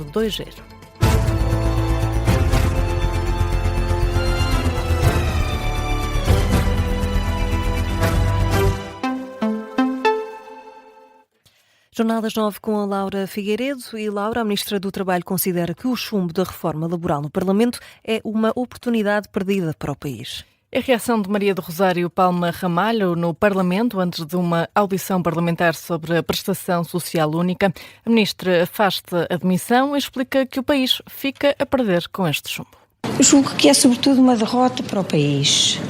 2-0. Jornal das 9 com a Laura Figueiredo. E Laura, a Ministra do Trabalho, considera que o chumbo da reforma laboral no Parlamento é uma oportunidade perdida para o país. A reação de Maria do Rosário Palma Ramalho no Parlamento antes de uma audição parlamentar sobre a prestação social única. A Ministra afasta a demissão e explica que o país fica a perder com este chumbo. Eu julgo que é sobretudo uma derrota para o país,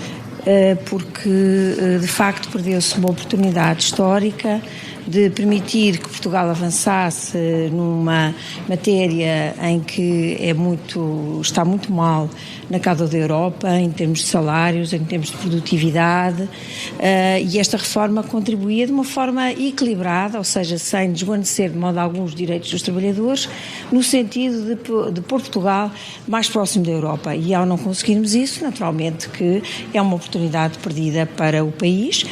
porque de facto perdeu-se uma oportunidade histórica de permitir que Portugal avançasse numa matéria em que está muito mal na cauda da Europa, em termos de salários, em termos de produtividade, e esta reforma contribuía de uma forma equilibrada, ou seja, sem desvanecer de modo algum os direitos dos trabalhadores, no sentido de pôr Portugal mais próximo da Europa. E ao não conseguirmos isso, naturalmente que é uma oportunidade perdida para o país.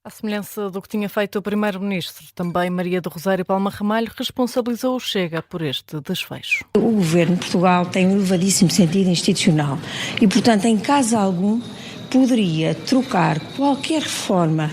À semelhança do que tinha feito o Primeiro-Ministro, também Maria do Rosário Palma Ramalho responsabilizou o Chega por este desfecho. O Governo de Portugal tem um elevadíssimo sentido institucional e, portanto, em caso algum, poderia trocar qualquer reforma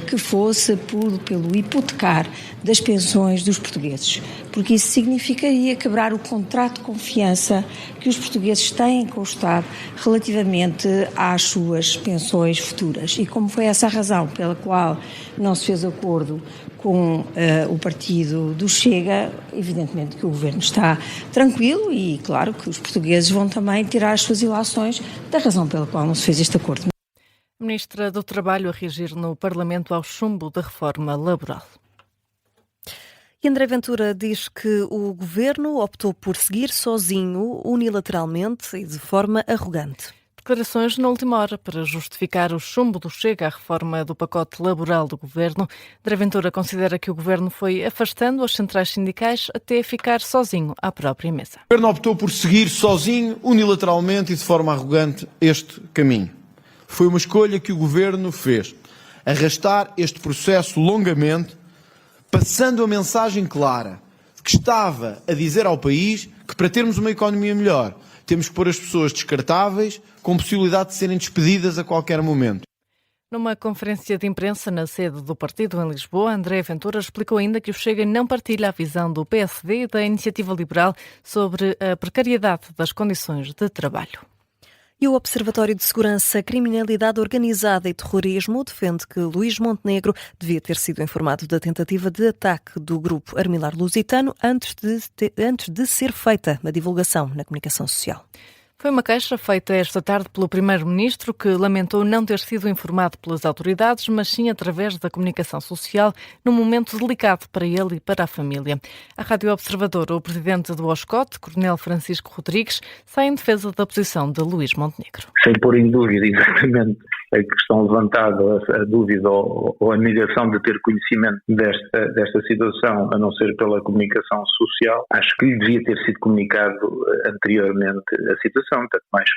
que fosse pelo hipotecar das pensões dos portugueses, porque isso significaria quebrar o contrato de confiança que os portugueses têm com o Estado relativamente às suas pensões futuras. E como foi essa a razão pela qual não se fez acordo com o partido do Chega, evidentemente que o Governo está tranquilo e claro que os portugueses vão também tirar as suas ilações da razão pela qual não se fez este acordo. Ministra do Trabalho a reagir no Parlamento ao chumbo da reforma laboral. E André Ventura diz que o Governo optou por seguir sozinho, unilateralmente e de forma arrogante. Declarações na última hora para justificar o chumbo do Chega à reforma do pacote laboral do Governo. André Ventura considera que o Governo foi afastando as centrais sindicais até ficar sozinho à própria mesa. O Governo optou por seguir sozinho, unilateralmente e de forma arrogante este caminho. Foi uma escolha que o Governo fez. Arrastar este processo longamente, passando a mensagem clara de que estava a dizer ao país que para termos uma economia melhor temos que pôr as pessoas descartáveis com possibilidade de serem despedidas a qualquer momento. Numa conferência de imprensa na sede do partido em Lisboa, André Ventura explicou ainda que o Chega não partilha a visão do PSD e da Iniciativa Liberal sobre a precariedade das condições de trabalho. E o Observatório de Segurança, Criminalidade Organizada e Terrorismo defende que Luís Montenegro devia ter sido informado da tentativa de ataque do grupo Armilar Lusitano antes de ser feita a divulgação na comunicação social. Foi uma queixa feita esta tarde pelo Primeiro-Ministro, que lamentou não ter sido informado pelas autoridades, mas sim através da comunicação social, num momento delicado para ele e para a família. A Rádio Observador, o presidente do OSCOT, Coronel Francisco Rodrigues, sai em defesa da posição de Luís Montenegro. Sem pôr em dúvida exatamente a questão levantada, a dúvida ou a negação de ter conhecimento desta situação, a não ser pela comunicação social, acho que lhe devia ter sido comunicado anteriormente a situação, tanto mais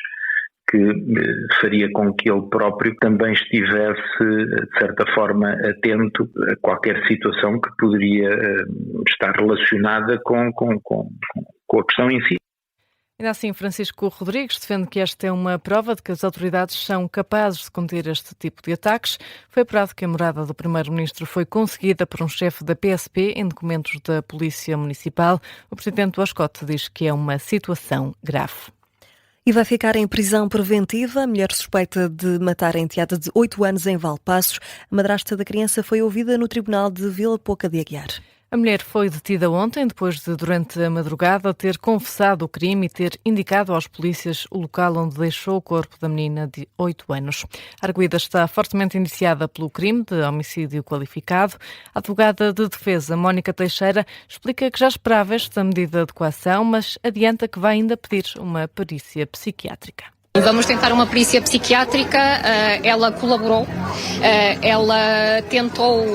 que faria com que ele próprio também estivesse, de certa forma, atento a qualquer situação que poderia estar relacionada com a questão em si. Ainda assim, Francisco Rodrigues defende que esta é uma prova de que as autoridades são capazes de conter este tipo de ataques. Foi apurado que a morada do Primeiro-Ministro foi conseguida por um chefe da PSP em documentos da Polícia Municipal. O presidente do OSCOT diz que é uma situação grave. E vai ficar em prisão preventiva a mulher suspeita de matar a enteada de 8 anos em Valpaços. A madrasta da criança foi ouvida no Tribunal de Vila Pouca de Aguiar. A mulher foi detida ontem, depois de, durante a madrugada, ter confessado o crime e ter indicado aos polícias o local onde deixou o corpo da menina de 8 anos. A arguida está fortemente indiciada pelo crime de homicídio qualificado. A advogada de defesa, Mónica Teixeira, explica que já esperava esta medida de coação, mas adianta que vai ainda pedir uma perícia psiquiátrica. Vamos tentar uma perícia psiquiátrica, ela colaborou, ela tentou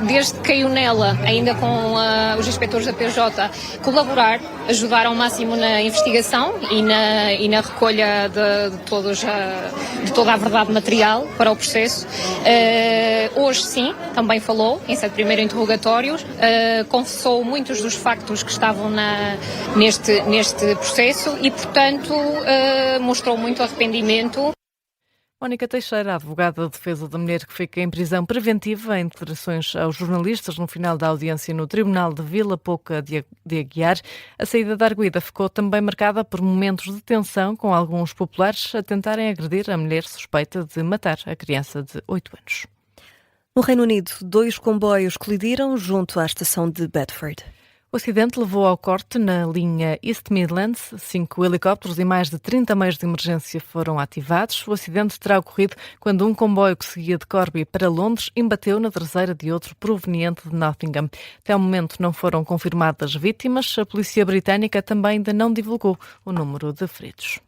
desde que caiu nela, ainda com os inspectores da PJ, colaborar, ajudar ao máximo na investigação e na recolha de toda a verdade material para o processo. Hoje sim, também falou, em seu primeiro interrogatório, confessou muitos dos factos que estavam neste processo e, portanto, mostrou muito arrependimento. Mónica Teixeira, advogada de defesa da mulher que fica em prisão preventiva em declarações aos jornalistas no final da audiência no Tribunal de Vila Pouca de Aguiar. A saída da arguida ficou também marcada por momentos de tensão, com alguns populares a tentarem agredir a mulher suspeita de matar a criança de 8 anos. No Reino Unido, 2 comboios colidiram junto à estação de Bedford. O acidente levou ao corte na linha East Midlands. 5 helicópteros e mais de 30 meios de emergência foram ativados. O acidente terá ocorrido quando um comboio que seguia de Corby para Londres embateu na traseira de outro proveniente de Nottingham. Até o momento não foram confirmadas vítimas. A polícia britânica também ainda não divulgou o número de feridos.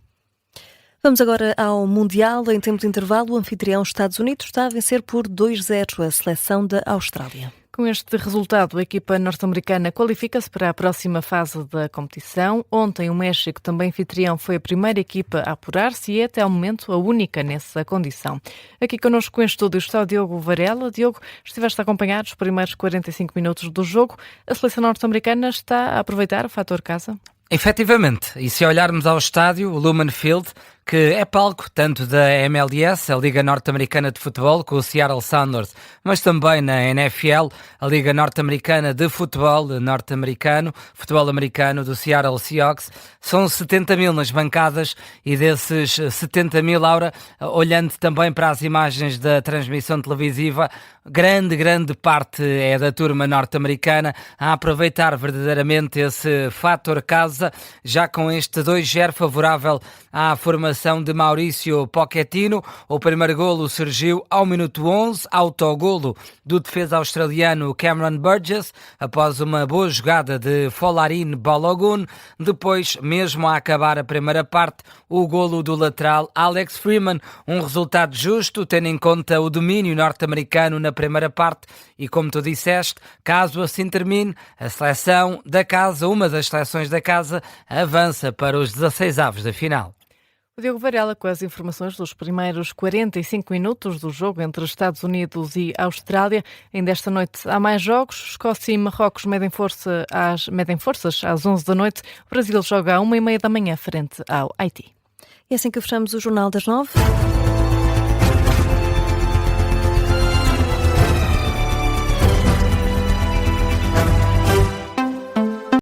Vamos agora ao Mundial. Em tempo de intervalo, o anfitrião Estados Unidos está a vencer por 2-0 a seleção da Austrália. Com este resultado, a equipa norte-americana qualifica-se para a próxima fase da competição. Ontem, o México, também anfitrião, foi a primeira equipa a apurar-se e é, até ao momento, a única nessa condição. Aqui connosco em estúdio está o Diogo Varela. Diogo, estiveste a acompanhar os primeiros 45 minutos do jogo. A seleção norte-americana está a aproveitar o fator casa? Efetivamente, e se olharmos ao estádio, o Lumen Field, que é palco tanto da MLS, a Liga Norte-Americana de Futebol, com o Seattle Sounders, mas também na NFL, a Liga Norte-Americana de Futebol norte-americano, futebol americano do Seattle Seahawks. São 70 mil nas bancadas e desses 70 mil, Laura, olhando também para as imagens da transmissão televisiva, grande parte é da turma norte-americana a aproveitar verdadeiramente esse fator casa, já com este 2-0 favorável à formação de Maurício Pochettino. O primeiro golo surgiu ao minuto 11, autogolo do defesa australiano Cameron Burgess, após uma boa jogada de Folarin Balogun. Depois, mesmo a acabar a primeira parte, o golo do lateral Alex Freeman, um resultado justo, tendo em conta o domínio norte-americano na primeira parte e, como tu disseste, caso assim termine, a seleção da casa, uma das seleções da casa, avança para os 16avos da final. O Diogo Varela com as informações dos primeiros 45 minutos do jogo entre Estados Unidos e Austrália. Ainda esta noite há mais jogos. Escócia e Marrocos medem forças às 11 da noite. O Brasil joga à 1h30 da manhã frente ao Haiti. E é assim que fechamos o Jornal das 9.